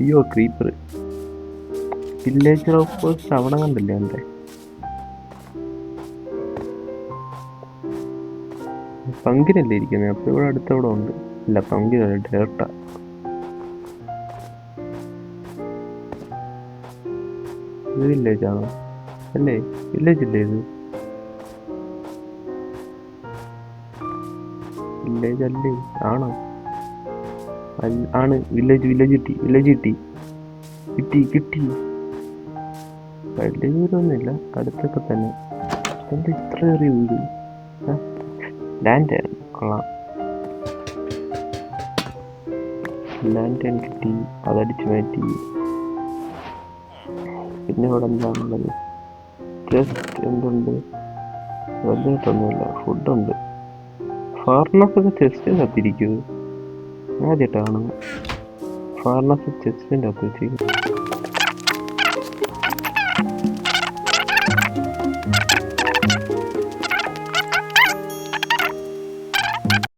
അയ്യോ creeper. Villager of post അവിടെ കണ്ടില്ലേ എൻ്റെ പങ്കിനല്ലേ ഇരിക്കുന്നത്? അപ്പൊ ഇവിടെ അടുത്തവിടെ ഉണ്ട്. ഇല്ല പങ്കിനല്ല, ഡേർട്ട. ഇത് വില്ലേജ് ആണോ? അല്ലേ, വില്ലേജ് ഇല്ലേ ഇത്? വില്ലേജ് അല്ലേ? ആണോ? ആണ്. വില്ലേജ് കിട്ടി, വില്ലേജ് കിട്ടി കിട്ടി കിട്ടി. വലിയ ദൂരമൊന്നുമില്ല, അടുത്തൊക്കെ തന്നെ. എന്താ ഇത്ര ചെറിയ വീട്? ലാൻഡ് കൊള്ളാം. ലാൻഡ് കിട്ടി, അതടിച്ചു മാറ്റി. പിന്നെ ഇവിടെ എന്താണുള്ളത്? ജസ്റ്റ് എന്തുണ്ട്? വലിയിട്ടൊന്നുമില്ല, ഫുഡുണ്ട്. ഫാർനസൊക്കെ ചെസ്റ്റിൻ്റെ അകത്തിരിക്കുന്നത് ആദ്യമായിട്ടാണ്. ഫാർനസ് ചെസ്റ്റിൻ്റെ അകത്ത് വെച്ചിരിക്കുന്നത്.